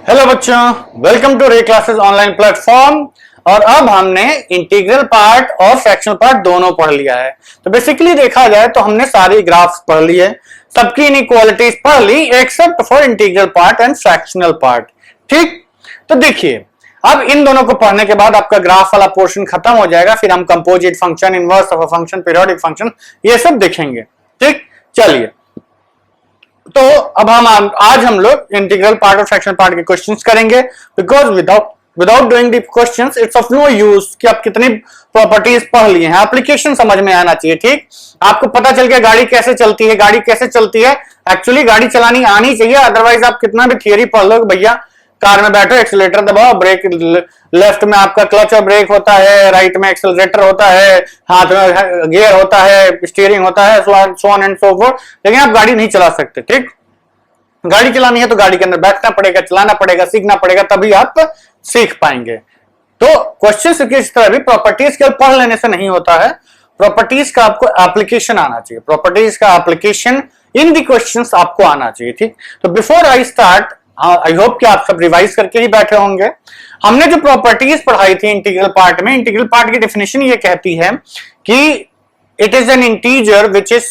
Hello बच्चों, welcome to रे classes online platform. और अब हमने इंटीग्रल पार्ट और फ्रैक्शनल पार्ट दोनों पढ़ लिया है। तो बेसिकली देखा जाए तो हमने सारी ग्राफ्स पढ़ ली है, सबकी इनइक्वालिटीज पढ़ ली except for integral part and fractional part. ठीक, तो देखिए अब इन दोनों को पढ़ने के बाद आपका ग्राफ वाला पोर्शन खत्म हो जाएगा, फिर हम composite function, inverse of a function, periodic function, ये सब देखेंगे। ठीक, चलिए तो अब आज हम लोग इंटीग्रल पार्ट और फ्रैक्शनल पार्ट के क्वेश्चंस करेंगे, because without doing the questions it's of no use कि आप कितनी प्रॉपर्टीज पढ़ लिए हैं, एप्लीकेशन समझ में आना चाहिए। ठीक, आपको पता चल गया गाड़ी कैसे चलती है, गाड़ी कैसे चलती है, एक्चुअली गाड़ी चलानी आनी चाहिए, अदरवाइज आप कितना भी थियरी पढ़ लो, भैया कार में बैठो, एक्सीलरेटर दबाओ, ब्रेक लेफ्ट में आपका क्लच और ब्रेक होता है, राइट में एक्सीलरेटर होता है, हाथ में गियर होता है, स्टीयरिंग होता है, so on and so fourth, लेकिन आप गाड़ी नहीं चला सकते। ठीक, गाड़ी चलानी है तो गाड़ी के अंदर बैठना पड़ेगा, चलाना पड़ेगा, सीखना पड़ेगा, तभी आप सीख पाएंगे। तो क्वेश्चन की तरह भी प्रॉपर्टीज केवल पढ़ लेने से नहीं होता है, प्रॉपर्टीज का आपको एप्लीकेशन आना चाहिए, प्रॉपर्टीज का एप्लीकेशन इन द क्वेश्चंस आपको आना चाहिए। ठीक, तो before I start, I hope कि आप सब रिवाइज करके ही बैठे होंगे। हमने जो प्रॉपर्टीज पढ़ाई थी इंटीग्रल पार्ट में, इंटीग्रल पार्ट की डेफिनेशन ये कहती है कि it is an integer which is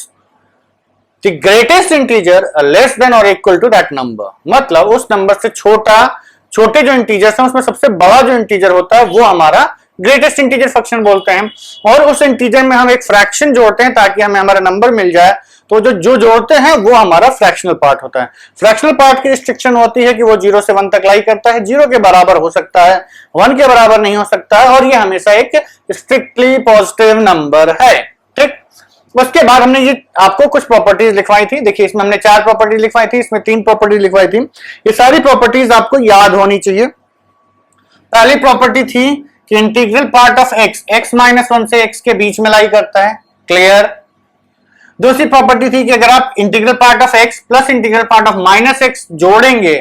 the greatest integer less than और इक्वल टू दैट नंबर। मतलब उस नंबर से छोटे जो इंटीजर्स हैं उसमें सबसे बड़ा जो इंटीजर होता है वो हमारा ग्रेटेस्ट इंटीजर फंक्शन बोलते हैं। और उस इंटीजर में हम एक फ्रैक्शन जोड़ते हैं ताकि हमें हमारा नंबर मिल जाए, तो जो जोड़ते हैं वो हमारा फ्रैक्शनल पार्ट होता है। फ्रैक्शनल पार्ट की रिस्ट्रिक्शन होती है कि वो 0 से 1 तक लाई करता है, 0 के बराबर हो सकता है, 1 के बराबर नहीं हो सकता है, और ये हमेशा एक स्ट्रिक्टली पॉजिटिव नंबर है। ठीक, उसके बाद हमने ये आपको कुछ प्रॉपर्टीज लिखवाई थी। देखिए इसमें हमने 4 प्रॉपर्टीज लिखवाई थी, इसमें 3 प्रॉपर्टीज लिखवाई थी। ये सारी प्रॉपर्टीज आपको याद होनी चाहिए। पहली प्रॉपर्टी थी कि integral part of x minus 1 से x के बीच में लाई करता है, क्लियर। दूसरी प्रॉपर्टी थी कि अगर आप integral part of x plus integral part of minus x जोड़ेंगे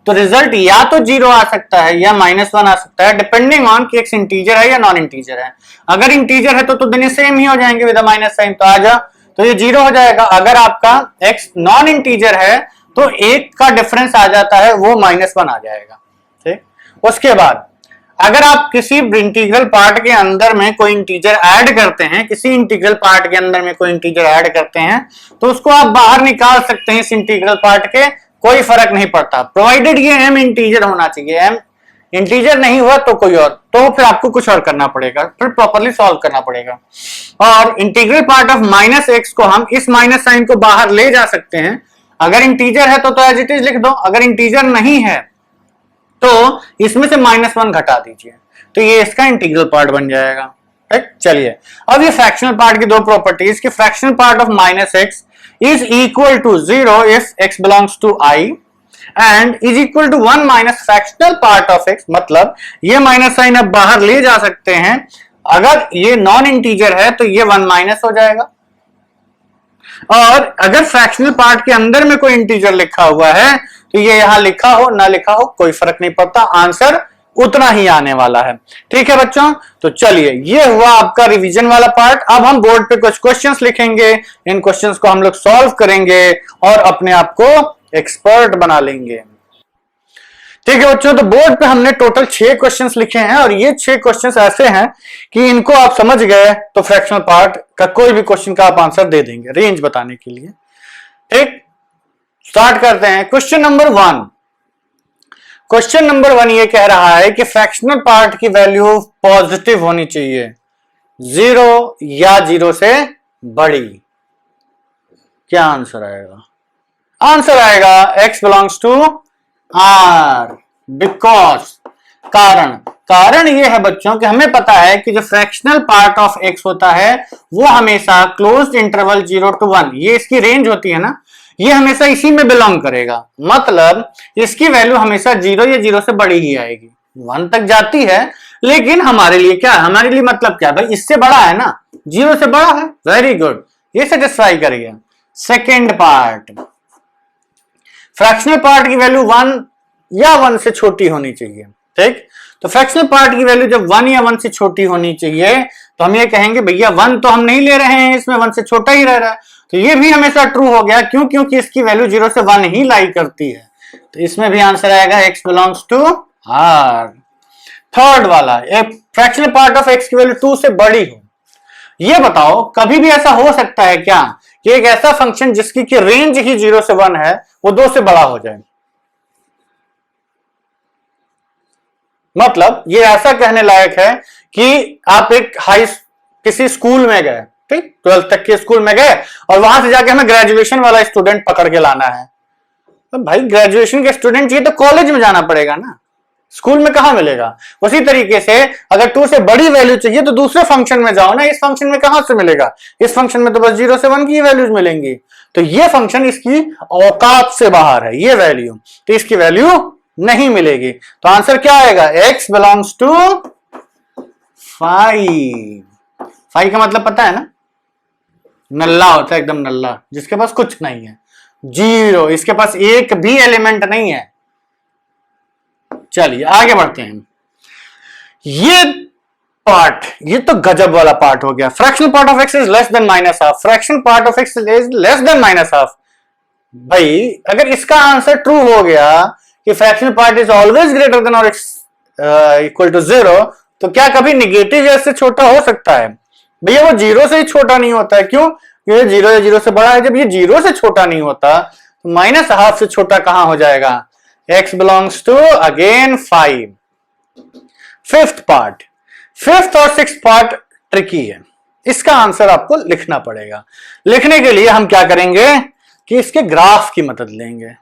तो रिजल्ट या तो 0 आ सकता है या -1 आ सकता है, डिपेंडिंग ऑन कि x इंटीजर है या नॉन इंटीजर है। अगर इंटीजर है तो दोनों सेम ही हो जाएंगे विद माइनस साइन, तो आजा तो ये 0 हो जाएगा। अगर आपका x नॉन इंटीजर है तो 1 का डिफरेंस आ जाता है, वो -1 आ जाएगा। ठीक, उसके बाद अगर आप किसी इंटीग्रल पार्ट के अंदर में कोई इंटीजर ऐड करते हैं, किसी इंटीग्रल पार्ट के अंदर में कोई इंटीजर ऐड करते हैं तो उसको आप बाहर निकाल सकते हैं इस इंटीग्रल पार्ट के, कोई फर्क नहीं पड़ता, प्रोवाइडेड ये m इंटीजर होना चाहिए। m इंटीजर नहीं हुआ तो कोई और, तो फिर आपको कुछ और करना पड़ेगा, फिर प्रॉपर्ली सॉल्व करना पड़ेगा। और इंटीग्रल पार्ट ऑफ -x को हम इस माइनस साइन को बाहर ले जा सकते हैं। अगर इंटीजर है तो एज इट इज लिख दो, अगर इंटीजर नहीं है तो इसमें से -1 घटा दीजिए, तो ये इसका इंटीग्रल पार्ट बन जाएगा। ठीक, चलिए अब ये फ्रैक्शनल पार्ट की 2 प्रॉपर्टीज कि fractional part of -x is equal to 0 if x belongs to I and is equal to 1 minus fractional part of x। मतलब ये माइनस साइन अब बाहर ले जा सकते हैं, अगर ये नॉन इंटीजर है तो ये 1 माइनस हो जाएगा, और अगर फ्रैक्शनल पार्ट के अंदर में कोई इंटीजर लिखा हुआ है तो ये यहां लिखा हो ना लिखा हो कोई फर्क नहीं पड़ता, आंसर उतना ही आने वाला है। ठीक है बच्चों, तो चलिए ये हुआ आपका रिवीजन वाला पार्ट। अब हम बोर्ड पे कुछ क्वेश्चंस लिखेंगे, इन क्वेश्चंस को हम लोग सॉल्व करेंगे और अपने आप को एक्सपर्ट बना लेंगे। ठीक है बच्चों, तो बोर्ड पे हमने टोटल 6 क्वेश्चंस लिखे हैं, और ये 6 क्वेश्चंस ऐसे हैं कि इनको आप समझ गए तो फ्रैक्शनल पार्ट का कोई भी क्वेश्चन का आप आंसर दे देंगे रेंज बताने के लिए। ठीक, स्टार्ट करते हैं। क्वेश्चन नंबर 1, क्वेश्चन नंबर 1 ये कह रहा है कि फ्रैक्शनल पार्ट की वैल्यू पॉजिटिव होनी चाहिए, 0 या 0 से बड़ी। क्या आंसर आएगा? आंसर आएगा x belongs to r, because कारण ये है बच्चों कि हमें पता है कि जो फ्रैक्शनल पार्ट ऑफ x होता है वो हमेशा क्लोज्ड इंटरवल 0 to 1, ये इसकी रेंज होती है ना, ये हमेशा इसी में बिलोंग करेगा। मतलब इसकी वैल्यू हमेशा 0 या 0 से बड़ी ही आएगी, 1 तक जाती है, लेकिन हमारे लिए क्या है, हमारे लिए मतलब क्या है भाई, इससे बड़ा है ना, 0 से बड़ा है। वेरी गुड, ये सेटिस्फाई कर गया। सेकेंड पार्ट, फ्रैक्शनल पार्ट की वैल्यू 1 या 1 से छोटी होनी चाहिए। ठीक, तो फ्रैक्शनल पार्ट की वैल्यू जब 1 या 1 से छोटी होनी चाहिए तो हम ये कहेंगे भैया 1 तो हम नहीं ले रहे हैं, इसमें 1 से छोटा ही रह रहा है, तो ये भी हमेशा ट्रू हो गया। क्यों? क्योंकि इसकी वैल्यू 0 से 1 ही लाई करती है। तो इसमें भी आंसर आएगा x belongs to r। Third वाला, एक फ्रैक्शनल पार्ट ऑफ x की वैल्यू 2 से बड़ी हो। ये बताओ कभी भी ऐसा हो सकता है क्या कि एक ऐसा फंक्शन जिसकी की रेंज ही 0 से 1 है वो 2 से बड़ा हो जाए? मतलब ये ऐसा कहने लायक है कि आप एक किसी स्कूल में गए, ठीक, 12th तक के स्कूल में गए और वहां से जाके हमें ग्रेजुएशन वाला स्टूडेंट पकड़ के लाना है। तो भाई ग्रेजुएशन के स्टूडेंट चाहिए तो कॉलेज में जाना पड़ेगा ना, स्कूल में कहां मिलेगा? उसी तरीके से अगर 2 से बड़ी वैल्यू चाहिए तो दूसरे फंक्शन में जाओ ना, इस फंक्शन में कहां से मिलेगा? इस फंक्शन में तो बस 0 से 1 की वैल्यूज मिलेंगी। तो ये फंक्शन इसकी औकात से बाहर है, ये वैल्यू, तो इसकी वैल्यू नहीं मिलेगी। तो आंसर क्या आएगा? x belongs to 5। 5 का मतलब पता है ना? नल्ला होता है, एकदम नल्ला, जिसके पास कुछ नहीं है, 0, इसके पास एक भी एलिमेंट नहीं है। चलिए आगे बढ़ते हैं। ये पार्ट, ये तो गजब वाला पार्ट हो गया। Fractional part of x is less than minus half. Fractional part of x is less than minus half. भाई अगर इसका आंसर ट्रू हो गया कि fractional part is always greater than और इक्वल टू 0, तो क्या कभी निगेटिव से छोटा हो सकता है? भैया वो 0 से ही छोटा नहीं होता है। क्यों? ये 0 या 0 से बड़ा है। जब ये 0 से छोटा नहीं होता तो माइनस हाफ से छोटा कहां हो जाएगा? x belongs to again 5। Fifth part, fifth और सिक्स्थ पार्ट ट्रिकी है, इसका आंसर आपको लिखना पड़ेगा। लिखने के लिए हम क्या करेंगे कि इसके ग्राफ की मदद लेंगे।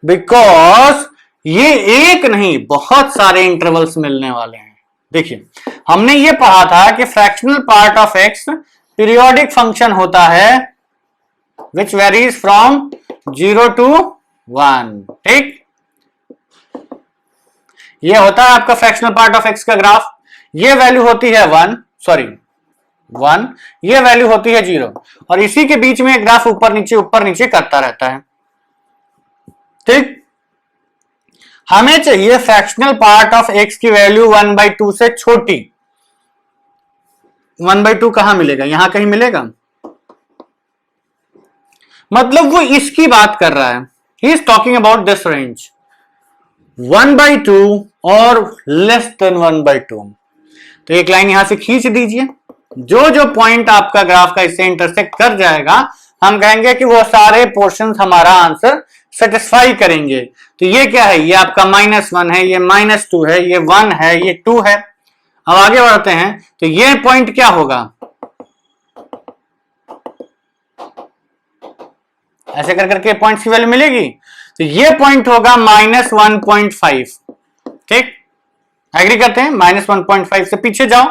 बिकॉज ये एक नहीं बहुत सारे इंटरवल्स मिलने वाले हैं। देखिए हमने ये पढ़ा था कि fractional part of x periodic function होता है विच वेरीज फ्रॉम 0 to 1, ठीक। ये होता है आपका फ्रैक्शनल पार्ट ऑफ x का ग्राफ। ये वैल्यू होती है 1, ये वैल्यू होती है 0, और इसी के बीच में ग्राफ ऊपर नीचे करता रहता है, ठीक। हमें चाहिए फ्रैक्शनल पार्ट ऑफ x की वैल्यू 1/2 से छोटी। 1/2 कहां मिलेगा? यहां कहीं मिलेगा? मतलब वो इसकी बात कर रहा है, he is talking about this range 1/2 और लेस देन 1/2। तो एक लाइन यहां से खींच दीजिए। जो जो पॉइंट आपका ग्राफ का इससे इंटरसेक्ट कर जाएगा हम कहेंगे कि वो सारे पोर्शंस हमारा आंसर सेटिस्फाई करेंगे। तो ये क्या है? ये आपका -1 है, ये -2 है, ये 1 है, ये 2 है। अब आगे बढ़ते हैं तो ये पॉइंट क्या होगा? ऐसे कर करके पॉइंट्स की वैल्यू मिलेगी। तो ये पॉइंट होगा -1.5, ठीक। एग्री करते हैं? -1.5 से पीछे जाओ,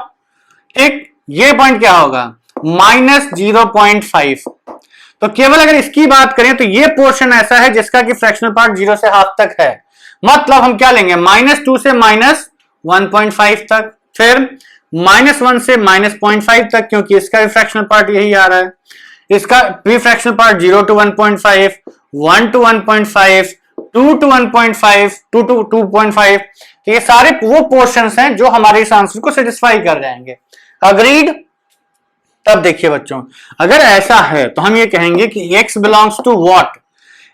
ठीक। ये पॉइंट क्या होगा? -0.5। तो केवल अगर इसकी बात करें तो ये पोर्शन ऐसा है जिसका कि फ्रैक्शनल पार्ट 0 से हाफ तक है। मतलब हम क्या लेंगे? -2 से -1.5 तक, फिर -1 से -0.5 तक, क्योंकि इसका भी फ्रैक्शनल पार्ट यही आ रहा है। इसका भी fractional part 0 to 1.5, 1 to 1.5, 2 to 1.5, 2 to 2.5। तो ये सारे वो पोर्शंस हैं जो हमारे इस आंसर को सेटिस्फाई कर जाएंगे। अग्रीड? तब देखिए बच्चों, अगर ऐसा है तो हम ये कहेंगे कि x बिलोंग्स टू व्हाट?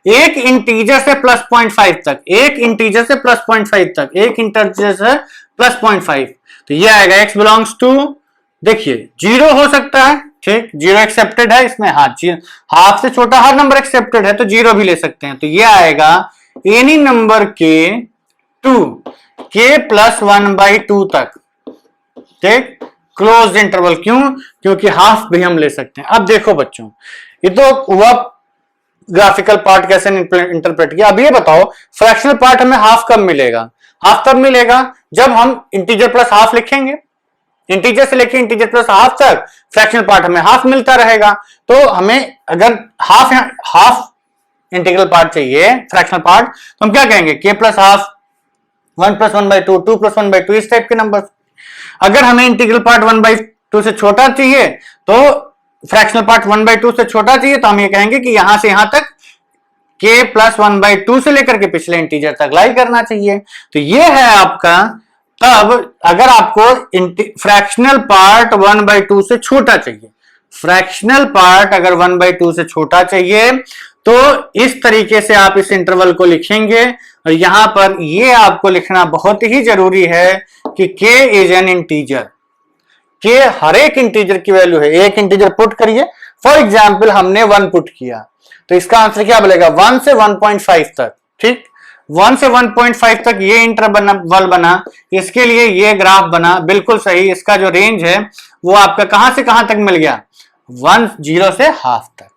एक इंटीजर से +0.5 तक, एक इंटीजर से +0.5 तक, एक इंटीजर से +0.5। तो ये आएगा x बिलोंग्स टू, देखिए 0 हो सकता है, ठीक, 0 एक्सेप्टेड है इसमें, हाँ, हाफ से छोटा हर नंबर एक्सेप्टेड है तो 0 भी ले सकते हैं। तो ये आएगा एनी नंबर के 2 k + 1/2 तक, ठीक, क्लोज्ड इंटरवल। क्यों? क्योंकि हाफ भी हम ले सकते हैं। अब देखो बच्चों, ये तो हुआ ग्राफिकल पार्ट कैसे इंटरप्रेट किया। अब ये बताओ फ्रैक्शनल पार्ट हमें हाफ कब मिलेगा? हाफ तब मिलेगा जब हम इंटीजर प्लस हाफ लिखेंगे। इंटीजर से लेके इंटीजर प्लस हाफ तक फ्रैक्शनल पार्ट हमें हाफ मिलता रहेगा। तो हमें अगर हाफ इंटीग्रल पार्ट चाहिए, फ्रैक्शनल पार्ट, तो हम क्या कहेंगे? k + हाफ, 1 + 1/2, 2 + 1/2, इस टाइप के नंबर। अगर हमें इंटीग्रल पार्ट 1/2 से छोटा चाहिए, तो फ्रैक्शनल पार्ट 1/2 से छोटा चाहिए, तो हम ये कहेंगे कि यहां से यहां तक k + 1/2 से लेकर के पिछले इंटीजर तक लाई करना चाहिए। तो ये है आपका। तब अगर आपको फ्रैक्शनल पार्ट 1/2 से छोटा चाहिए, फ्रैक्शनल पार्ट अगर 1/2 से छोटा चाहिए, तो इस तरीके से आप इस इंटरवल को लिखेंगे और यहां पर ये आपको लिखना बहुत ही जरूरी है कि k is an integer. k हर एक इंटीजर की वैल्यू है, एक इंटीजर पुट करिए, फॉर एग्जाम्पल हमने 1 पुट किया तो इसका आंसर क्या बनेगा 1 से 1.5 तक। ठीक, 1 से 1.5 तक ये इंटरवल बना, इसके लिए ये ग्राफ बना, बिल्कुल सही। इसका जो रेंज है वो आपका कहां से कहां तक मिल गया 0 से हाफ तक।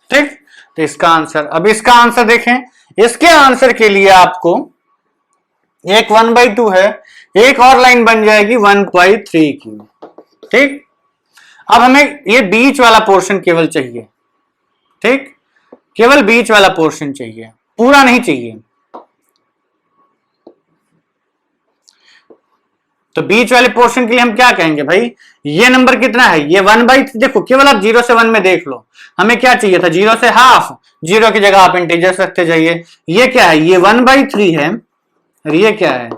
ठीक, तो इसका आंसर, अब इसका आंसर देखें, इसके आंसर के लिए आपको एक 1/2 है, एक और लाइन बन जाएगी 1/3 की। ठीक, अब हमें ये बीच वाला पोर्शन केवल चाहिए। ठीक, केवल बीच वाला पोर्शन चाहिए, पूरा नहीं चाहिए। तो बीच वाले पोर्शन के लिए हम क्या कहेंगे भाई, ये नंबर कितना है, ये 1/3। देखो केवल आप 0 से 1 में देख लो, हमें क्या चाहिए था 0 से हाफ, 0 की जगह आप इंटीजर्स रखते जाइए। ये क्या है, ये 1/3 है और ये क्या है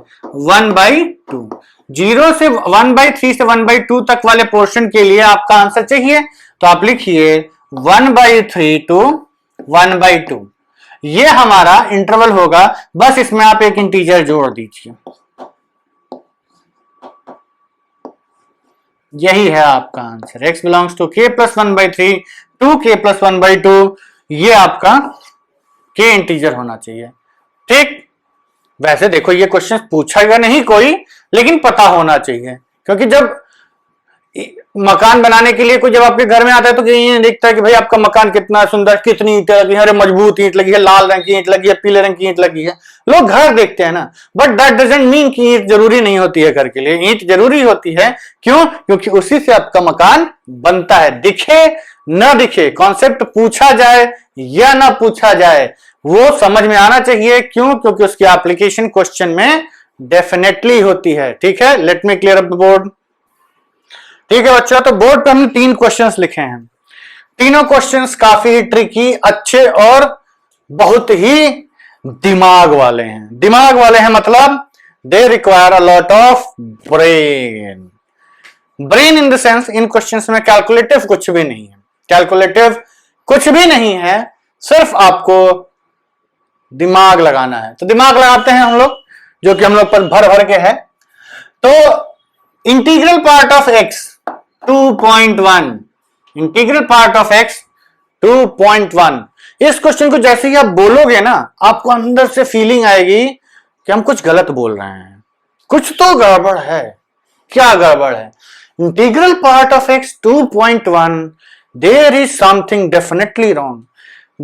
1/2। 0 से 1/3 से 1/2 तक वाले पोर्शन के लिए आपका आंसर चाहिए, तो आप लिखिए 1/3 to 1/2। ये हमारा इंटरवल होगा, बस इसमें आप एक इंटीजर जोड़ दीजिए। यही है आपका answer, x belongs to k + 1/3 to k + 1/2। ये आपका k इंटीजर होना चाहिए। ठीक, वैसे देखो ये क्वेश्चन पूछेगा नहीं कोई, लेकिन पता होना चाहिए, क्योंकि जब मकान बनाने के लिए कोई जब आपके घर में आता है तो ये देखता है कि भाई आपका मकान कितना सुंदर, कितनी ईंटें लगी है, अरे मजबूत ईंट लगी है, लाल रंग की ईंट लगी है, पीले रंग की ईंट लगी है। लोग घर देखते हैं ना, बट दैट डजंट मीन कि ईंट जरूरी नहीं होती है घर के लिए। ईंट जरूरी होती है, क्यों? क्योंकि उसी से आपका मकान बनता है, दिखे न दिखे, कॉन्सेप्ट पूछा जाए या ना पूछा जाए, वो समझ में आना चाहिए। क्यों? क्योंकि उसकी एप्लीकेशन क्वेश्चन में डेफिनेटली होती है। ठीक है, let me clear up the board. ठीक है बच्चों, तो बोर्ड पे हमने 3 क्वेश्चंस लिखे हैं। तीनों क्वेश्चंस काफी ट्रिकी, अच्छे और बहुत ही दिमाग वाले हैं। दिमाग वाले हैं मतलब they require a lot of brain. Brain in the sense, in questions में कैलकुलेटिव कुछ भी नहीं है, कैलकुलेटिव कुछ भी नहीं है, सिर्फ आपको दिमाग लगाना है। तो दिमाग लगाते हैं हम लोग, जो कि हम लोग पर भर भर के है। तो integral part of x 2.1, integral part of x 2.1। इस क्वेश्चन को जैसे ही आप बोलोगे ना, आपको अंदर से फीलिंग आएगी कि हम कुछ गलत बोल रहे हैं, कुछ तो गड़बड़ है। क्या गड़बड़ है? Integral part of x 2.1, there is something definitely wrong.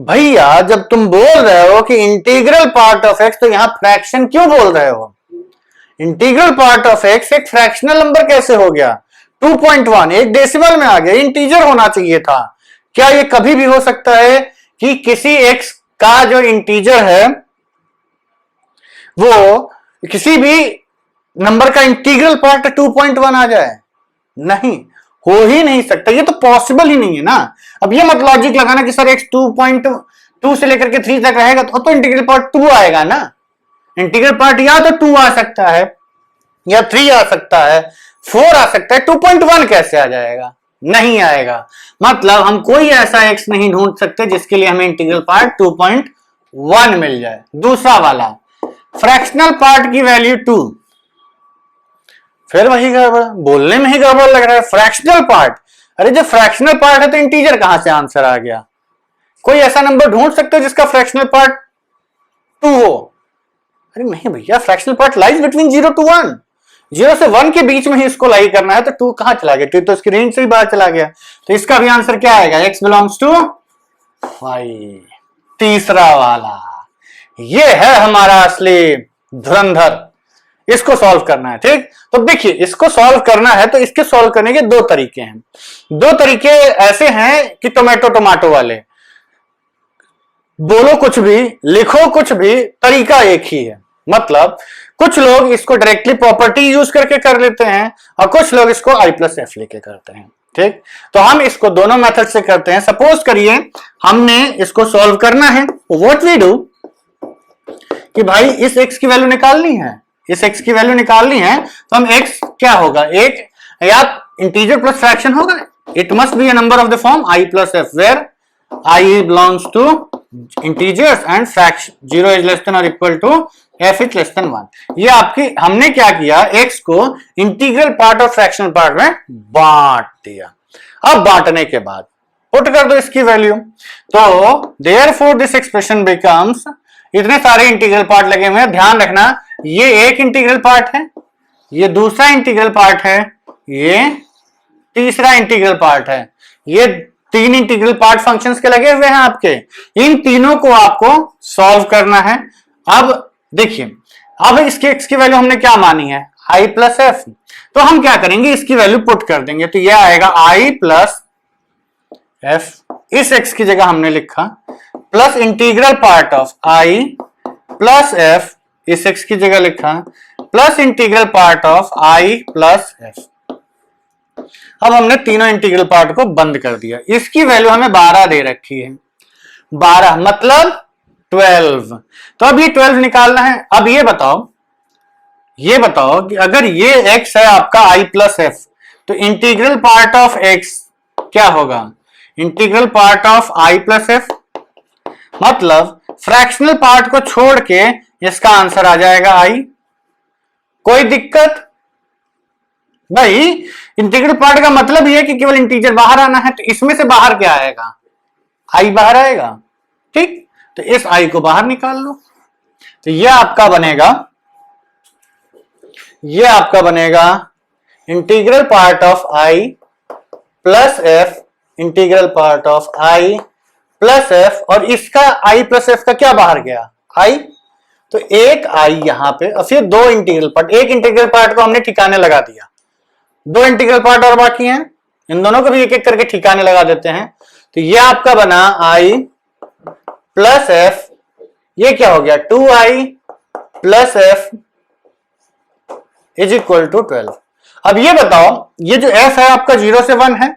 भैया जब तुम बोल रहे हो कि इंटीग्रल पार्ट ऑफ x, तो यहां फ्रैक्शन क्यों बोल रहे हो? इंटीग्रल पार्ट ऑफ x एक फ्रैक्शनल नंबर कैसे हो गया? 2.1 एक डेसिमल में आ गया, इंटीजर होना चाहिए था। क्या ये कभी भी हो सकता है कि किसी x का जो इंटीजर है वो किसी भी नंबर का इंटीग्रल पार्ट 2.1 आ जाए? नहीं, हो ही नहीं सकता, ये तो पॉसिबल ही नहीं है ना। अब ये मत लॉजिक लगाना कि सर x 2.2 से लेकर के 3 तक रहेगा तो इंटीग्रल पार्ट 2 आएगा ना। इंटीग्रल पार्ट या तो 2 आ सकता है, या 3 आ सकता है, 4 आ सकता है, 2.1 कैसे आ जाएगा? नहीं आएगा। मतलब हम कोई ऐसा x नहीं ढूंढ सकते जिसके लिए हमें इंटीग्रल पार्ट 2.1 मिल जाए। दूसरा वाला फ्रैक्शनल पार्ट की वैल्यू 2, फिर वही गड़बड़, बोलने में ही गड़बड़ लग रहा है। फ्रैक्शनल पार्ट, अरे जब फ्रैक्शनल पार्ट है तो इंटीजर कहां से आंसर आ गया? कोई ऐसा नंबर ढूंढ सकते हो जिसका फ्रैक्शनल पार्ट 2 हो? अरे नहीं भैया, fractional part lies between 0 to 1, 0 से 1 के बीच में ही इसको लाई करना है। तो 2 कहां चला गया? 2 तो इसकी रेंज से ही बाहर चला गया। तो इसका भी आंसर क्या आएगा? x belongs to 5। तीसरा वाला, ये है हमारा असली धुरंधर, इसको सॉल्व करना है। ठीक, तो देखिए इसको सॉल्व करना है तो इसके सॉल्व करने के 2 तरीके हैं। 2 तरीके ऐसे हैं कि टोमेटो वाले, बोलो कुछ भी, लिखो कुछ भी, तरीका एक ही है। मतलब कुछ लोग इसको डायरेक्टली प्रॉपर्टी यूज करके कर लेते हैं और कुछ लोग इसको i+f लेके करते हैं। ठीक, तो हम इसको दोनों मेथड से करते हैं। सपोज करिए हमने इसको सॉल्व करना है, व्हाट वी डू कि भाई इस x की वैल्यू निकालनी है, इस x की वैल्यू निकालनी है, तो हम x क्या होगा, एक या इंटीजर प्लस फ्रैक्शन होगा। It must be a number of the form i+f, where i belongs to integers and fraction, 0 is less than और equal to f is less than 1। ये आपकी हमने क्या किया, x को इंटीग्रल पार्ट और fractional part में बांट दिया। अब बांटने के बाद पुट कर दो इसकी वैल्यू, तो देयरफॉर दिस एक्सप्रेशन बिकम्स, इतने सारे इंटीग्रल पार्ट लगे हुए हैं, ध्यान रखना ये एक इंटीग्रल पार्ट है, ये दूसरा इंटीग्रल पार्ट है, ये तीसरा इंटीग्रल पार्ट है, ये 3 इंटीग्रल पार्ट फंक्शंस के लगे हुए हैं आपके। इन तीनों को आपको सॉल्व करना है। अब देखिए, अब इसके x की वैल्यू हमने क्या मानी है, i प्लस एफ, तो हम क्या करेंगे, इसकी वैल्यू पुट कर देंगे, तो यह आएगा i प्लस एफ, इस x की जगह हमने लिखा plus integral part of i plus F, इस x की जगह लिखा plus integral part of i plus F. अब हमने तीनों इंटीग्रल पार्ट को बंद कर दिया। इसकी वैल्यू हमें 12 दे रखी है, 12 मतलब 12। तो अब ये 12 निकालना है। अब ये बताओ कि अगर ये x है आपका i प्लस एफ, तो इंटीग्रल पार्ट ऑफ x क्या होगा, integral part of i plus F, मतलब फ्रैक्शनल पार्ट को छोड़ के इसका आंसर आ जाएगा i। कोई दिक्कत भाई, इंटीग्रल पार्ट का मतलब यह है कि केवल इंटीजर बाहर आना है, तो इसमें से बाहर क्या आएगा, i बाहर आएगा। ठीक, तो इस i को बाहर निकाल लो, तो यह आपका बनेगा integral part of i plus F, integral part of i plus F, और इसका i प्लस एफ का क्या बाहर गया, i, तो एक i यहां पे, और फिर 2 इंटीग्रल पार्ट, एक इंटीग्रल पार्ट को हमने ठिकाने लगा दिया, 2 इंटीग्रल पार्ट और बाकी हैं, इन दोनों को भी एक एक करके ठिकाने लगा देते हैं। तो ये आपका बना i प्लस एफ, ये क्या हो गया 2i plus F is equal to 12। अब ये बताओ, ये जो f है आपका 0 से 1 है,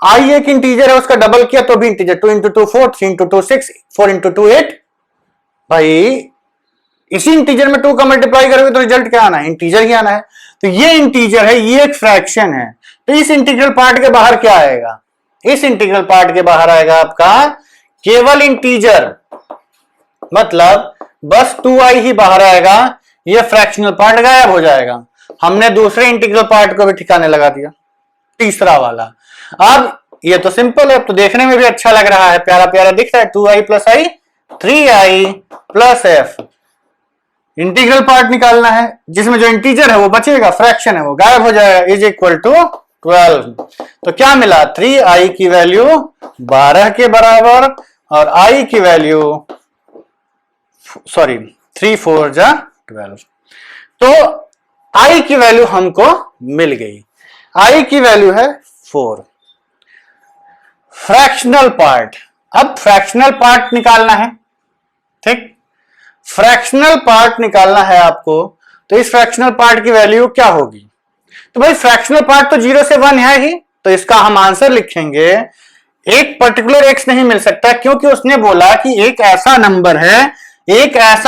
i एक इंटीजर है, उसका डबल किया तो भी इंटीजर, 2 इंटू 2 4, 3 इंटू 2 6, 4 इंटू 2 8। भाई इसी इंटीजर में 2 का मल्टीप्लाई करोगे तो रिजल्ट क्या आना है, इंटीजर ही आना है। तो ये इंटीजर है, ये एक फ्रैक्शन है, तो इस इंटीग्रल पार्ट के बाहर क्या आएगा, इस इंटीग्रल पार्ट के बाहर आएगा आपका केवल इंटीजर, मतलब बस 2i ही बाहर आएगा, ये फ्रैक्शनल पार्ट गायब हो जाएगा। हमने दूसरे इंटीग्रल पार्ट को भी ठिकाने लगा दिया, तीसरा वाला। अब ये तो सिंपल है, तो देखने में भी अच्छा लग रहा है, प्यारा प्यारा दिख रहा है, 2i plus i 3i plus F. Integral part निकालना है, जिसमें जो इंटीजर है वो बचेगा, फ्रैक्शन है वो गायब हो जाएगा, इज इक्वल टू 12। तो क्या मिला, 3i की वैल्यू 12 के बराबर, और i की वैल्यू 3 4 जा 12। तो i की वैल्यू हमको मिल गई, i की वैल्यू है 4। फ्रैक्शनल पार्ट, अब फ्रैक्शनल पार्ट निकालना है, ठीक, फ्रैक्शनल पार्ट निकालना है आपको, तो इस फ्रैक्शनल पार्ट की वैल्यू क्या होगी, तो भाई फ्रैक्शनल पार्ट तो 0 से 1 है ही, तो इसका हम आंसर लिखेंगे, एक पर्टिकुलर x नहीं मिल सकता, क्योंकि उसने बोला कि एक ऐसा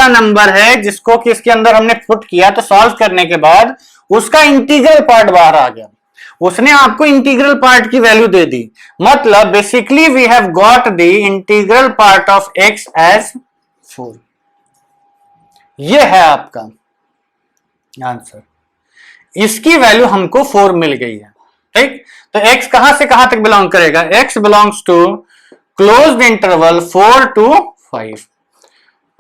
नंबर है जिसको कि इसके अंदर हमने पुट किया, तो सॉल्व करने के बाद उसका इंटीग्रल पार्ट बाहर आ गया, उसने आपको इंटीग्रल पार्ट की वैल्यू दे दी, मतलब basically we have got the integral part of x as 4। ये है आपका आंसर, इसकी वैल्यू हमको 4 मिल गई है। ठीक, तो x कहां से कहां तक बिलोंग करेगा, x belongs to closed interval 4 to 5,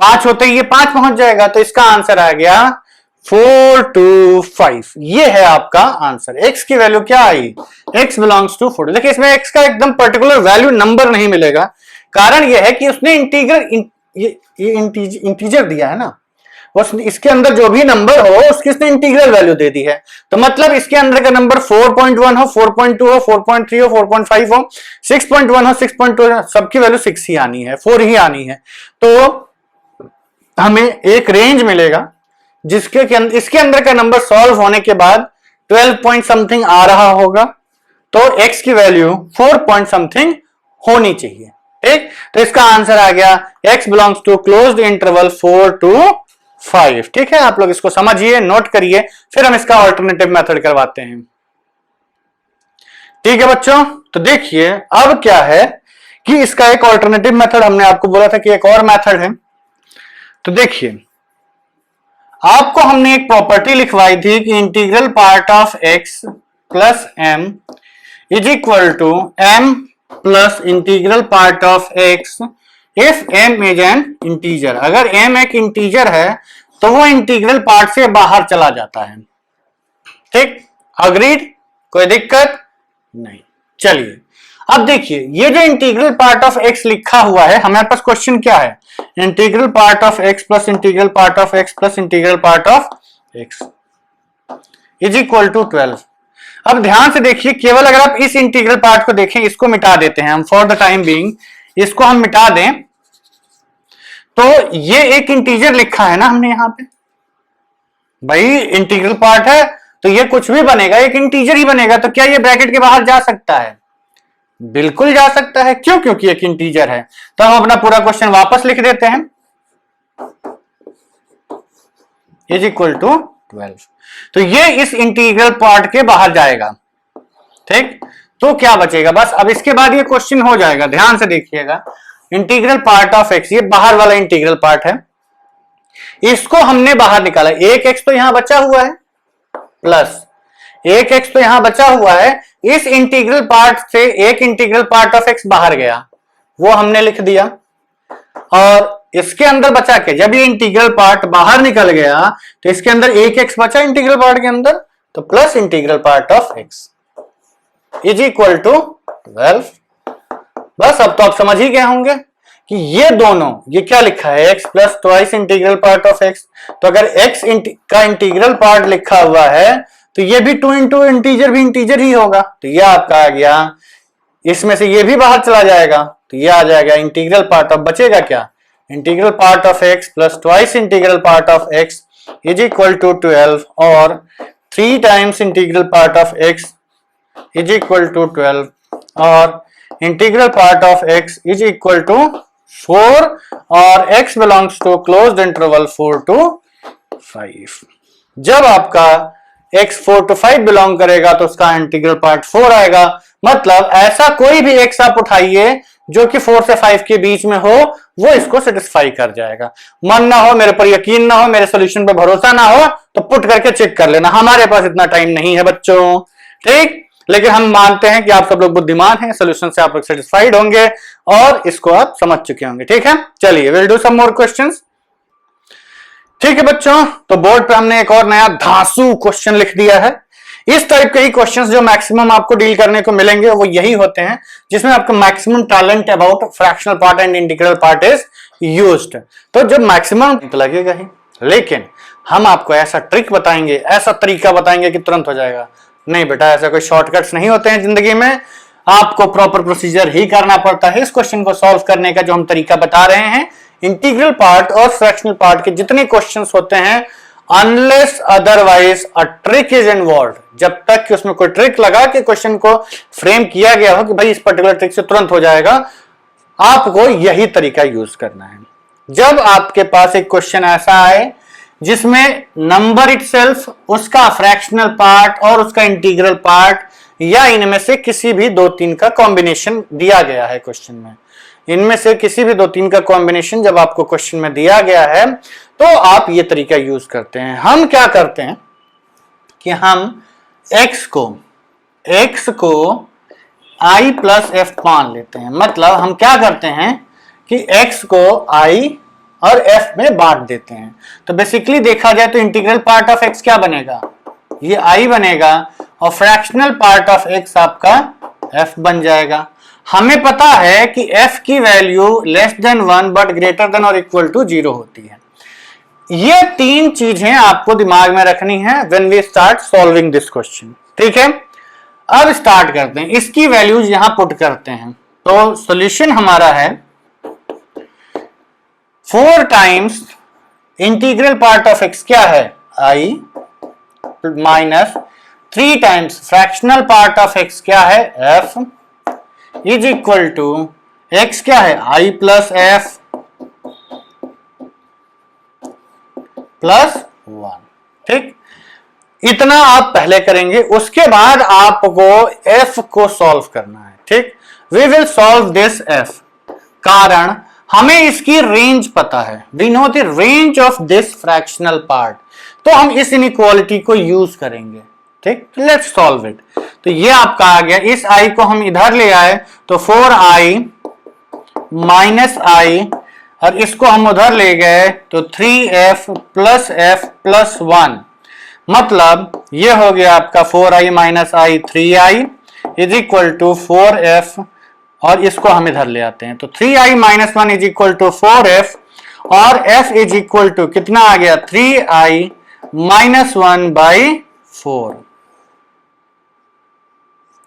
5 होते ही ये 5 पहुंच जाएगा, तो इसका आंसर आ गया 4 to 5। ये है आपका आंसर। x की वैल्यू क्या आई, x बिलोंग्स टू 4। देखिए इसमें x का एकदम पर्टिकुलर वैल्यू नंबर नहीं मिलेगा, कारण यह है कि उसने इंटीजर दिया है ना, इसके अंदर जो भी नंबर हो उसकी उसने इंटीग्रल वैल्यू दे दी है, तो मतलब इसके अंदर का नंबर 4.1 हो, 4.2 हो, 4.3 हो, 4.5 हो, 6.1 हो, 6.2 हो, सबकी वैल्यू 6 ही आनी है, 4 ही आनी है। तो हमें एक रेंज मिलेगा जिसके इसके अंदर का नंबर सॉल्व होने के बाद 12 पॉइंट समथिंग आ रहा होगा, तो x की वैल्यू 4 पॉइंट समथिंग होनी चाहिए। ठीक, तो इसका आंसर आ गया x belongs to closed interval 4 to 5। ठीक है, आप लोग इसको समझिए, नोट करिए, फिर हम इसका ऑल्टरनेटिव मेथड करवाते हैं। ठीक है बच्चों, तो देखिए अब क्या है कि इसका एक ऑल्टरनेटिव मेथड, हमने आपको बोला था कि एक और मेथड है। तो देखिए, आपको हमने एक प्रॉपर्टी लिखवाई थी कि integral part of X plus M is equal to M plus integral part of X if M is an integer. अगर एम एक इंटीजर है तो वो इंटीग्रल पार्ट से बाहर चला जाता है। ठीक, अग्रीड, कोई दिक्कत नहीं। चलिए अब देखिए, ये जो इंटीग्रल पार्ट ऑफ एक्स लिखा हुआ है, हमारे पास क्वेश्चन क्या है, integral part of X plus integral part of X plus integral part of X is equal to 12। अब ध्यान से देखिए, केवल अगर आप इस इंटीग्रल पार्ट को देखें, इसको मिटा देते हैं हम फॉर द टाइम बीइंग, इसको हम मिटा दें तो ये एक इंटीजर लिखा है ना हमने यहां पे, भाई इंटीग्रल पार्ट है तो ये कुछ भी बनेगा, एक इंटीजर ही बनेगा। तो क्या ये ब्रैकेट के बाहर जा सकता है? बिल्कुल जा सकता है। क्यों? क्योंकि एक इंटीजर है। तो हम अपना पूरा क्वेश्चन वापस लिख देते हैं, इज इक्वल टू 12। तो ये इस इंटीग्रल पार्ट के बाहर जाएगा। ठीक, तो क्या बचेगा? बस अब इसके बाद ये क्वेश्चन हो जाएगा। ध्यान से देखिएगा, इंटीग्रल पार्ट ऑफ एक्स, ये बाहर वाला इंटीग्रल पार्ट है, इसको हमने बाहर निकाला। एक एक्स तो यहां बचा हुआ है, प्लस एक एक्स तो यहां बचा हुआ है, इस इंटीग्रल पार्ट से एक इंटीग्रल पार्ट ऑफ एक्स बाहर गया, वो हमने लिख दिया। और इसके अंदर बचा के, जब ये इंटीग्रल पार्ट बाहर निकल गया तो इसके अंदर एक एक्स बचा इंटीग्रल पार्ट के अंदर, तो plus integral part of X is equal to 12। बस अब तो आप समझ ही गए होंगे कि ये दोनों, ये क्या लिखा है, x plus twice integral part of x. तो अगर एक्स का इंटीग्रल पार्ट लिखा हुआ है तो ये भी 2 इंटू इंटीजर भी इंटीजर ही होगा। तो ये आपका आ गया, इसमें से ये भी बाहर चला जाएगा, तो ये आ जाएगा इंटीग्रल पार्ट ऑफ, बचेगा क्या, integral part of X plus twice integral part of X is equal to 12, और 3 times integral part of X is equal to 12, और integral part of X is equal to 4, और x belongs to closed interval 4 to 5। जब आपका x 4 to 5 belong करेगा तो उसका integral part 4 आएगा। मतलब ऐसा कोई भी x आप उठाइए जो कि 4 से 5 के बीच में हो, वो इसको सेटिस्फाई कर जाएगा। मन ना हो, मेरे पर यकीन ना हो, मेरे सोल्यूशन पर भरोसा ना हो, तो पुट करके चेक कर लेना। हमारे पास इतना टाइम नहीं है बच्चों, ठीक, लेकिन हम मानते हैं कि आप सब लोग बुद्धिमान हैं, सोल्यूशन से आप लोग सेटिस्फाइड होंगे और इसको आप समझ चुके होंगे। ठीक है, चलिए will do some more questions. ठीक है बच्चों, तो बोर्ड पे हमने एक और नया धांसू क्वेश्चन लिख दिया है। इस टाइप के ही क्वेश्चंस जो मैक्सिमम आपको डील करने को मिलेंगे वो यही होते हैं जिसमें आपका maximum talent about fractional part and integral part is used. तो जब मैक्सिमम तो लगेगा ही, लेकिन हम आपको ऐसा ट्रिक बताएंगे, ऐसा तरीका बताएंगे कि तुरंत हो जाएगा। नहीं बेटा, ऐसा कोई शॉर्टकट्स नहीं होते हैं जिंदगी में, आपको प्रॉपर प्रोसीजर ही करना पड़ता है। इस क्वेश्चन को सॉल्व करने का जो हम तरीका बता रहे हैं, इंटीग्रल पार्ट और फ्रैक्शनल पार्ट के जितने क्वेश्चंस होते हैं, unless otherwise a trick is involve, जब तक कि उसमें कोई ट्रिक लगा के क्वेश्चन को फ्रेम किया गया हो कि भाई इस पर्टिकुलर ट्रिक से तुरंत हो जाएगा, आपको यही तरीका यूज करना है। जब आपके पास एक क्वेश्चन ऐसा आए जिसमें नंबर इटसेल्फ, उसका फ्रैक्शनल पार्ट और उसका इंटीग्रल पार्ट, या इनमें से किसी भी 2-3 का कॉम्बिनेशन दिया गया है क्वेश्चन में, इनमें से किसी भी 2-3 का कॉम्बिनेशन जब आपको क्वेश्चन में दिया गया है तो आप ये तरीका यूज करते हैं। हम क्या करते हैं कि हम x को i प्लस एफ मान लेते हैं। मतलब हम क्या करते हैं कि x को i और f में बांट देते हैं। तो बेसिकली देखा जाए तो इंटीग्रल पार्ट ऑफ x क्या बनेगा, ये i बनेगा, और फ्रैक्शनल पार्ट ऑफ x आपका f बन जाएगा। हमें पता है कि f की value less than 1 but greater than और इक्वल टू 0 होती है। ये 3 चीजें आपको दिमाग में रखनी है when we start solving this question. ठीक है, अब स्टार्ट करते हैं, इसकी वैल्यूज यहां पुट करते हैं। तो सॉल्यूशन हमारा है 4 times integral part of x क्या है, i, minus 3 times fractional part of x क्या है, f, is equal to x क्या है, i प्लस एफ प्लस 1। ठीक, इतना आप पहले करेंगे, उसके बाद आपको f को सॉल्व करना है। ठीक, we will solve this F, कारण हमें इसकी रेंज पता है, we know the range of this fractional part, तो हम इस इनइक्वालिटी को यूज करेंगे। ठीक, लेट्स सॉल्व इट। तो ये आपका आ गया, इस आई को हम इधर ले आए तो 4i माइनस आई, और इसको हम उधर ले गए तो 3f प्लस एफ प्लस 1, मतलब ये हो गया आपका 4i minus i 3i is equal to 4f, और इसको हम इधर ले आते हैं तो 3i minus 1 is equal to 4f, और f इज इक्वल टू कितना आ गया 3i minus 1 by 4,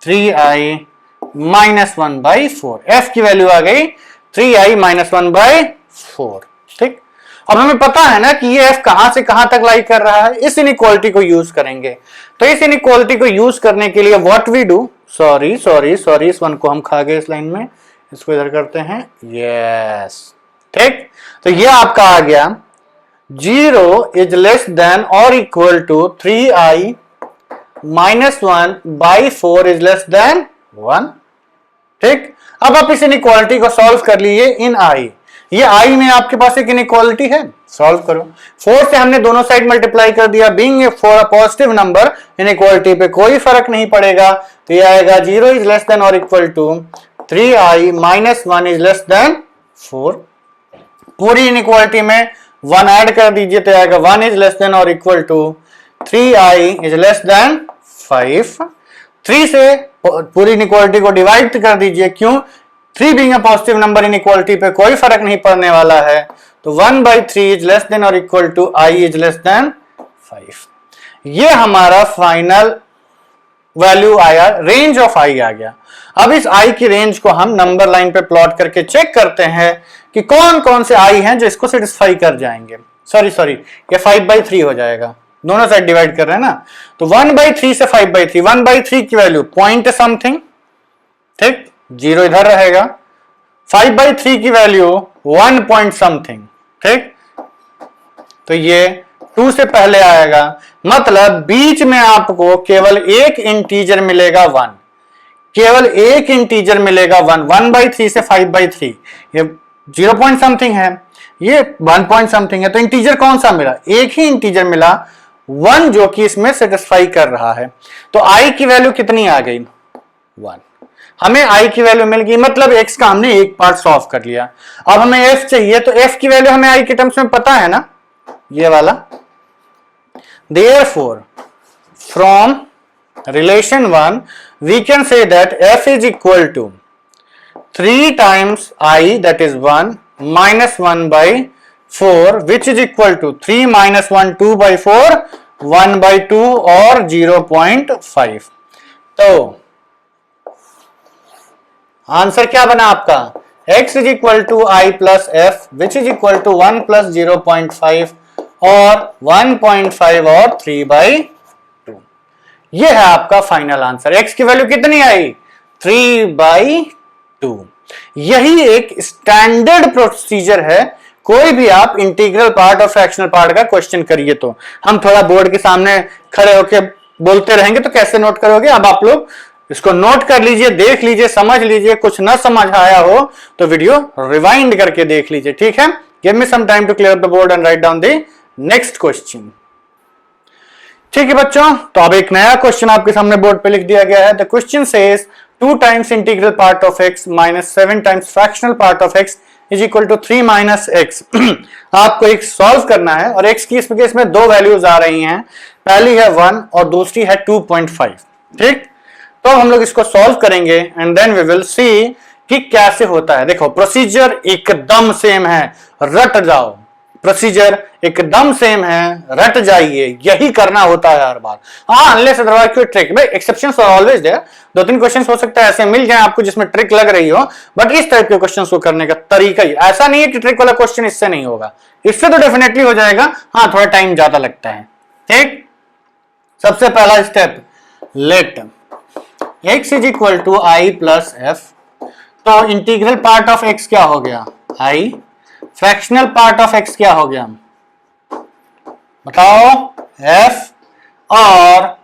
3i minus 1 by 4, f की वैल्यू आ गई 3i माइनस 1 बाई 4। ठीक, अब हमें पता है ना कि ये f कहां से कहां तक लाई कर रहा है, इस इनइक्वालिटी को यूज करेंगे। तो इस इनइक्वालिटी को यूज करने के लिए व्हाट वी डू, सॉरी, इस वन को हम खा गए इस लाइन में, इसको इधर करते हैं, यस। ठीक, तो ये आपका आ गया 0 इज लेस देन और equal to 3i minus 1 by 4 is less than 1। ठीक, अब आप इस इनइक्वालिटी को सॉल्व कर लीजिए इन आई, ये आई में आपके पास एक इनइक्वालिटी है, सॉल्व करो। 4 से हमने दोनों साइड मल्टीप्लाई कर दिया, being a 4 positive number inequality पे कोई फर्क नहीं पड़ेगा, तो ये आएगा 0 इज लेस देन और equal to 3i minus 1 is less than 4। पूरी इनइक्वालिटी में 1 ऐड कर दीजिए तो आएगा 1 इज लेस देन और equal to 3i is less than 5। 3 से पूरी इनइक्वालिटी को डिवाइड कर दीजिए, क्यों, 3 being a positive number inequality पे कोई फर्क नहीं पड़ने वाला है, तो 1/3 इज लेस देन और equal to i is less than 5। ये हमारा फाइनल वैल्यू आया, रेंज ऑफ i आ गया। अब इस i की रेंज को हम नंबर लाइन पे प्लॉट करके चेक करते हैं कि कौन कौन से i हैं जो इसको सेटिस्फाई कर जाएंगे। सॉरी, ये 5/3 हो जाएगा, दोनों साइड डिवाइड कर रहे हैं ना, तो 1/3 से 5/3, 1/3 की वैल्यू पॉइंट समथिंग, ठीक, 0 इधर रहेगा, 5/3 की वैल्यू 1 पॉइंट समथिंग, ठीक, तो ये 2 से पहले आएगा, मतलब बीच में आपको केवल एक इंटीजर मिलेगा 1, केवल एक इंटीजर मिलेगा 1, 1/3 से 5/3, ये 0 पॉइंट समथिंग है, ये 1 पॉइंट समथिंग है, तो इंटीजर कौन सा मिला, एक ही इंटीजर मिला 1 जो कि इसमें सेटिस्फाई कर रहा है। तो i की वैल्यू कितनी आ गई 1, हमें i की वैल्यू मिल गई, मतलब x का हमने एक पार्ट सॉल्व कर लिया। अब हमें f चाहिए, तो f की वैल्यू हमें i के टर्म्स में पता है ना, ये वाला, therefore from relation 1 we can say that f is equal to 3 times i, that is 1 minus 1 by 4, which is equal to 3 minus 1 2/4, 1/2 और 0.5। तो आंसर क्या बना आपका, x is equal to i plus f, which is equal to 1 plus 0.5 और 1.5 और 3/2। ये है आपका फाइनल आंसर। x की वैल्यू कितनी आई 3/2। यही एक स्टैंडर्ड प्रोसीजर है, कोई भी आप इंटीग्रल पार्ट और फ्रैक्शनल पार्ट का क्वेश्चन करिए तो हम थोड़ा बोर्ड के सामने खड़े होकर बोलते रहेंगे तो कैसे नोट करोगे। अब आप लोग इसको नोट कर लीजिए, देख लीजिए, समझ लीजिए, कुछ ना समझ आया हो तो वीडियो रिवाइंड करके देख लीजिए, ठीक है। Give me some time to clear the board and write down the next question. ठीक है बच्चों, तो अब एक नया क्वेश्चन आपके सामने बोर्ड पे लिख दिया गया है। The question says 2 times integral part of x minus 7 times fractional part of x is equal to 3 minus x। आपको एक सॉल्व करना है और x की इस केस में दो वैल्यूज आ रही हैं, पहली है 1 और दूसरी है 2.5। ठीक, तो हम लोग इसको सॉल्व करेंगे and then we will see कि कैसे होता है। देखो प्रोसीजर एकदम सेम है, रट जाओ, प्रोसीजर एकदम सेम है, रट जाइए, यही करना होता है हर बार। हाँ, अनलेस अदरवाइज कोई ट्रिक, भाई exceptions are always there, 2-3 questions हो सकता है ऐसे मिल जाए आपको जिसमें ट्रिक लग रही हो, बट इस टाइप के क्वेश्चंस को करने का तरीका ही ऐसा नहीं है कि ट्रिक वाला क्वेश्चन इससे नहीं होगा, इससे तो डेफिनेटली हो जाएगा, हाँ थोड़ा टाइम ज्यादा लगता है। ठीक, सबसे पहला step, let x is equal to i plus f. तो इंटीग्रल पार्ट ऑफ x क्या हो गया i, fractional part of x क्या हो गया बताओ f, और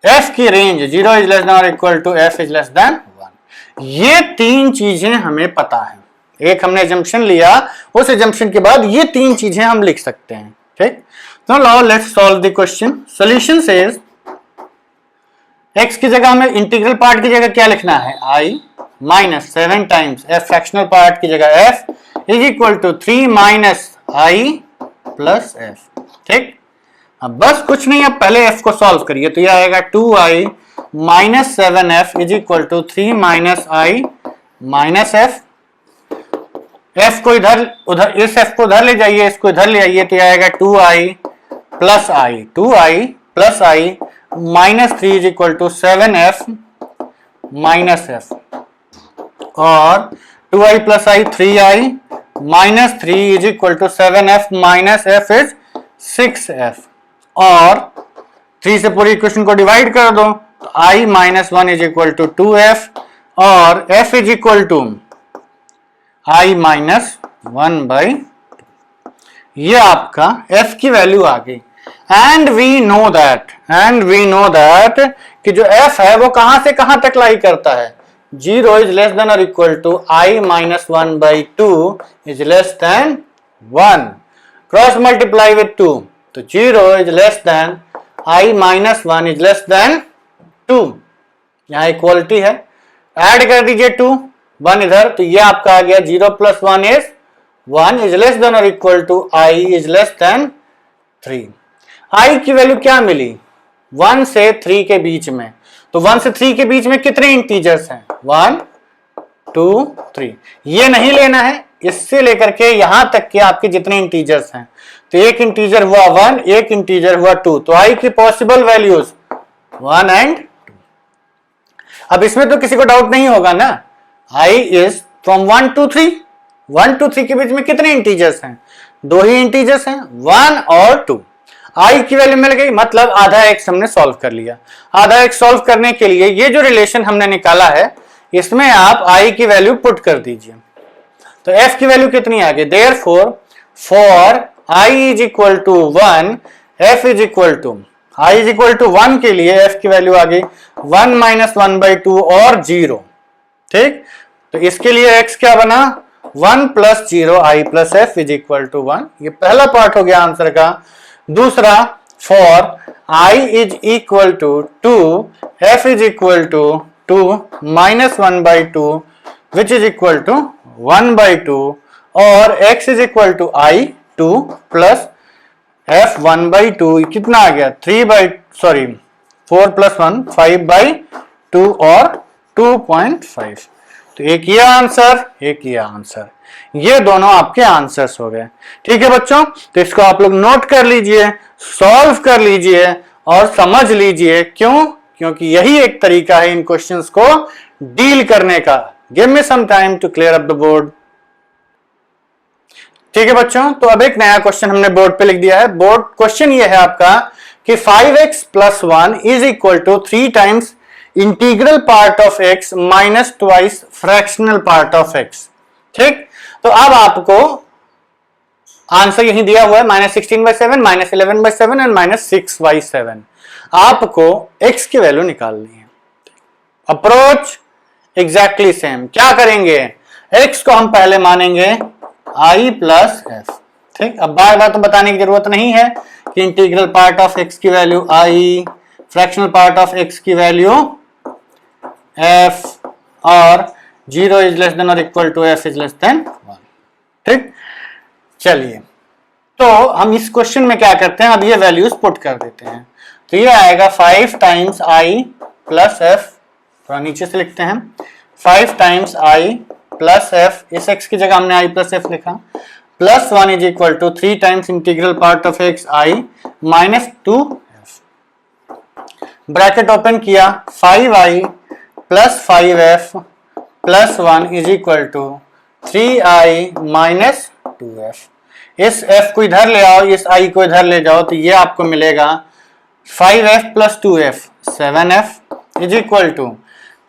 f की रेंज 0 इज लेस देन और equal to f is less than 1। ये तीन चीजें हमें पता है, एक हमने एजम्पशन लिया, उस एजम्पशन के बाद ये तीन चीजें हम लिख सकते हैं। ठीक, तो now let's solve the question. Solution says x की जगह हमें इंटीग्रल पार्ट की जगह क्या लिखना है, i minus 7 times f, fractional part की जगह f is equal to 3 minus i plus f। ठीक, अब बस कुछ नहीं, अब पहले f को सॉल्व करिए, तो यह आएगा 2i minus 7f is equal to 3 minus i minus f। f को इधर उधर, इस f को उधर ले जाइए, इसको इधर ले आइए, तो यह आएगा 2i plus i, 2i plus i minus 3 is equal to 7f minus f, और 2i plus i 3i minus 3 is equal to 7f minus f is 6f, और 3 से पूरी इक्वेशन को डिवाइड कर दो, तो i minus 1 is equal to 2f, और f is equal to i minus 1 by 2। ये आपका f की वैल्यू आ गई। एंड वी नो दैट कि जो f है वो कहां से कहां तक लाई करता है, 0 इज लेस देन और equal to i minus 1 by 2 is less than 1, cross multiply with 2, तो 0 is less than i minus 1 is less than 2, यहां इक्वलिटी है, ऐड कर दीजिए 2 1 इधर, तो ये आपका आ गया 0 plus 1 is 1 is less than और equal to i is less than 3। i की वैल्यू क्या मिली, 1 से 3 के बीच में, तो 1 से 3 के बीच में कितने इंटीजर्स हैं, 1 2 3, ये नहीं लेना है, इससे लेकर के यहां तक के आपके जितने इंटीजर्स हैं, तो एक इंटीजर हुआ 1, एक इंटीजर हुआ 2, तो i की पॉसिबल वैल्यूज 1 एंड 2। अब इसमें तो किसी को डाउट नहीं होगा ना, i is from 1 to 3, 1 to 3 के बीच में कितने इंटीजर्स हैं, दो ही इंटीजर्स हैं, 1 और 2। i की वैल्यू मिल गई, मतलब आधा x हमने सॉल्व कर लिया। आधा x सॉल्व करने के लिए ये जो रिलेशन हमने निकाला है, इसमें आप i की वैल्यू पुट कर दीजिए, तो f की वैल्यू कितनी आ गई, therefore for i is equal to 1, f is equal to, i is equal to 1 के लिए f की वैल्यू आ गई 1 माइनस 1 बाई 2 और 0। ठीक, तो इसके लिए x क्या बना, 1 plus 0 i plus f is equal to 1। ये पहला पार्ट हो गया आंसर का। दूसरा, for i is equal to 2, f is equal to 2 minus 1 by 2 which is equal to 1 by 2, और x is equal to i 2 plus f 1 by 2, कितना आ गया 4 plus 1 5 by 2 और 2.5। तो एक ये आंसर, एक ये आंसर, ये दोनों आपके आंसर्स हो गए। ठीक है बच्चों, तो इसको आप लोग नोट कर लीजिए, सॉल्व कर लीजिए और समझ लीजिए, क्यों, क्योंकि यही एक तरीका है इन क्वेश्चंस को डील करने का। Give me some time to clear up the board. ठीक है बच्चों, तो अब एक नया क्वेश्चन हमने बोर्ड पे लिख दिया है। बोर्ड क्वेश्चन ये है आपका कि 5x plus 1 is equal to 3 times integral part of x minus twice fractional part of x। ठीक, तो अब आपको आंसर यही दिया हुआ है, -16/7, -11/7 एंड -6/7। आपको x की वैल्यू निकालनी है। Approach exactly same. क्या करेंगे, x को हम पहले मानेंगे i प्लस f। ठीक, अब बार बार तो बताने की जरूरत नहीं है कि इंटीग्रल पार्ट ऑफ x की value i, fractional part of x की वैल्यू f, और 0 इज लेस देन और equal to f is less than 1। ठीक, चलिए, तो हम इस क्वेश्चन में क्या करते हैं, अब ये वैल्यूज पुट कर देते हैं। तो ये आएगा 5 टाइम्स i प्लस f, थोड़ा नीचे से लिखते हैं, 5 टाइम्स i प्लस f, इस x की जगह हमने i प्लस f लिखा, plus 1 is equal to 3 times integral part of x i minus 2f, bracket open किया, 5i plus 5f plus 1 is equal to 3i minus 2f। इस f को इधर ले आओ, इस i को इधर ले जाओ, तो ये आपको मिलेगा 5f plus 2f 7f is equal to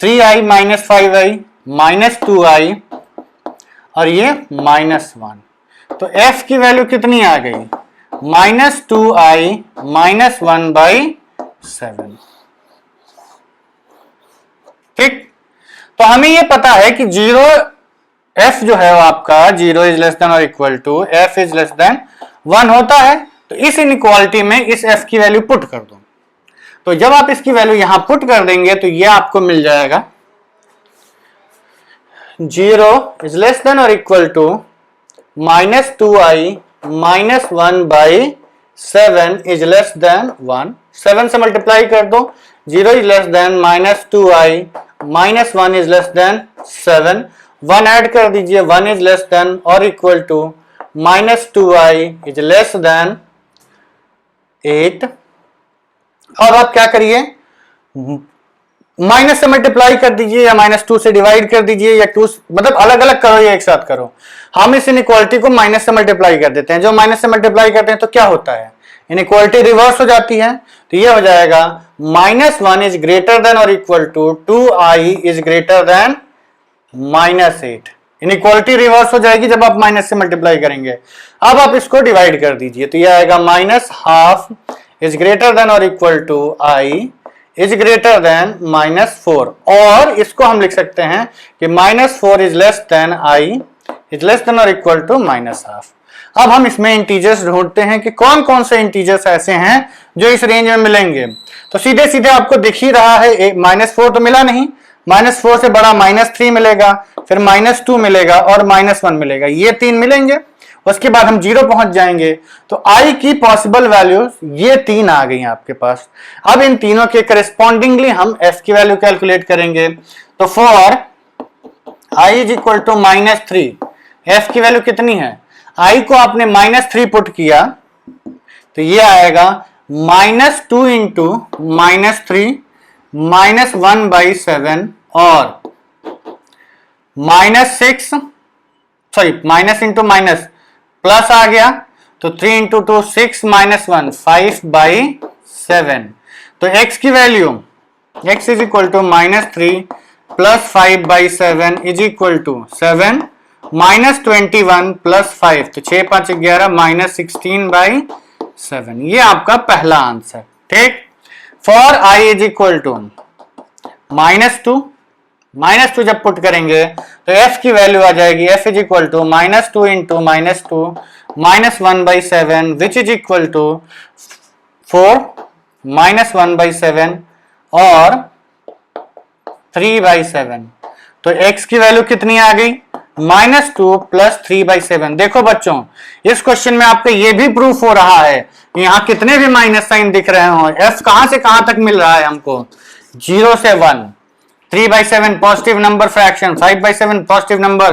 3i minus 5i minus 2i, और ये -1। तो f की वैल्यू कितनी आ गई, -2i माइनस 1/7। ठीक, तो हमें ये पता है कि जीरो एफ जो है वो आपका जीरो इज लेस देन और equal to f is less than 1 होता है। तो इस इनइक्वालिटी में इस एफ की वैल्यू पुट कर दो। तो जब आप इसकी वैल्यू यहां पुट कर देंगे तो ये आपको मिल जाएगा जीरो इज लेस देन और equal to -2i - 1/7 is less than 1। 7 से मल्टीप्लाई कर दो। 0 is less than -2i - 1 is less देन 7। 1 ऐड कर दीजिए। 1 इज लेस देन और equal to -2i is less than 8। और आप क्या करिए, माइनस से मल्टीप्लाई कर दीजिए या -2 से डिवाइड कर दीजिए या 2 मतलब अलग अलग करो या एक साथ करो। हम इस इनइक्वालिटी को माइनस से मल्टीप्लाई कर देते हैं। जो माइनस से मल्टीप्लाई करते हैं तो क्या होता है, इनइक्वालिटी रिवर्स हो जाती है। तो ये हो जाएगा -1 इज ग्रेटर देन और equal to 2i is greater than -8। Inequality reverse हो जाएगी जब आप माइनस से मल्टीप्लाई करेंगे। अब आप इसको डिवाइड कर दीजिए तो ये आएगा -12 इज ग्रेटर देन और equal to i is greater than -4। और इसको हम लिख सकते हैं कि -4 is less than i is less than और इक्वल टू -12। अब हम इसमें इंटीजर्स ढूंढते हैं कि कौन कौन से इंटीजर्स ऐसे हैं जो इस रेंज में मिलेंगे। तो सीधे सीधे आपको दिख ही रहा है, -4 तो मिला नहीं, -4 से बड़ा -3 मिलेगा, फिर -2 मिलेगा और -1 मिलेगा, ये 3 मिलेंगे। उसके बाद हम 0 पहुंच जाएंगे। तो i की पॉसिबल वैल्यूज ये 3 आ गई आपके पास। अब इन तीनों के करस्पॉन्डिंगली हम f की वैल्यू कैलकुलेट करेंगे। तो for i is equal to -3, f की वैल्यू कितनी है, i को आपने -3 पुट किया तो ये आएगा -2 इंटू -3 -1/7 और -6 sorry minus into minus plus आ गया तो 3 इंटू 2 6 -1 5/7। तो x की value x is equal to -3 plus 5/7 is equal to 7 -21 plus 5 तो 6 5 11 -16/7। ये आपका पहला आंसर। ठीक। For i is equal to -2 जब पुट करेंगे तो f की वैल्यू आ जाएगी f is equal to -2 into -2 -1/7 which is equal to 4 -1/7 और 3/7। तो x की वैल्यू कितनी आ गई, -2 प्लस 3/7। देखो बच्चों इस क्वेश्चन में आपका ये भी प्रूफ हो रहा है कि यहाँ कितने भी माइनस साइन दिख रहे हो, f कहां से कहां तक मिल रहा है हमको, 0 से 1। 3/7 positive number fraction, 5/7 positive number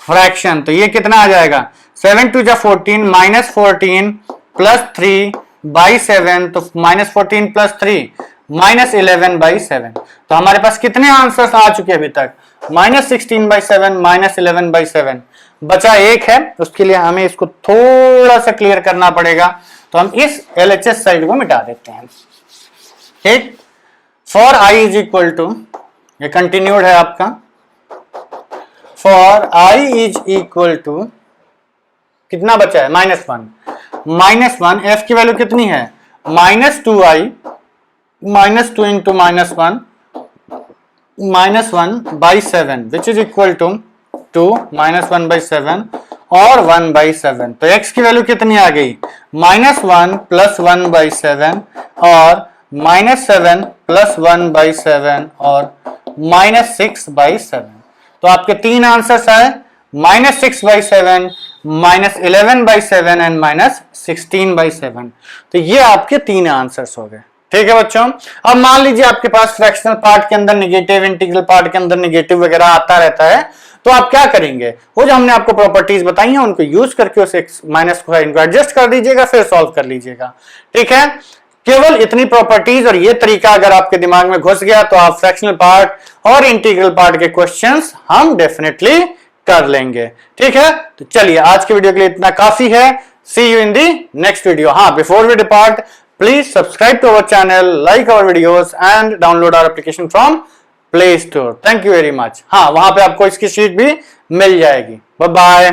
fraction. तो ये कितना आ जाएगा, 7 2 14 -14 प्लस 3/7 तो -14 प्लस 3 -11/7। तो हमारे पास कितने आंसर्स आ चुके अभी तक, -16/7 -11/7। बचा एक है, उसके लिए हमें इसको थोड़ा सा क्लियर करना पड़ेगा। तो हम इस LHS साइड को मिटा देते हैं। ठीक। For i is equal to, ये कंटिन्यूड है आपका, for i is equal to कितना बचा है, -1 f की वैल्यू कितनी है, -2i -2 into -1 -1/7 which is equal to 2 -1/7 और 1/7। तो x की वैल्यू कितनी आ गई, -1 प्लस 1/7 और -7 प्लस 1/7 और -6/7। तो आपके 3 आंसर्स आए, -6/7 -11/7 एंड -16/7। तो ये आपके 3 आंसर्स हो गए। ठीक है बच्चों। अब मान लीजिए आपके पास फ्रैक्शनल पार्ट के अंदर निगेटिव, इंटीग्रल पार्ट के अंदर निगेटिव वगैरह आता रहता है, तो आप क्या करेंगे, वो जो हमने आपको प्रॉपर्टीज बताई हैं उनको यूज करके उसे माइनस को एडजस्ट कर दीजिएगा, फिर सॉल्व कर लीजिएगा। ठीक है। केवल इतनी प्रॉपर्टीज और ये तरीका अगर आपके दिमाग में घुस गया तो आप फ्रैक्शनल पार्ट और इंटीग्रल पार्ट के क्वेश्चंस हम डेफिनेटली कर लेंगे। ठीक है। तो चलिए आज के वीडियो के लिए इतना काफी है। See you in the next video. हाँ, before we depart please subscribe to our channel, like our videos and download our application from Play Store. Thank you very much. हाँ, वहां पे आपको इसकी शीट भी मिल जाएगी। Bye bye.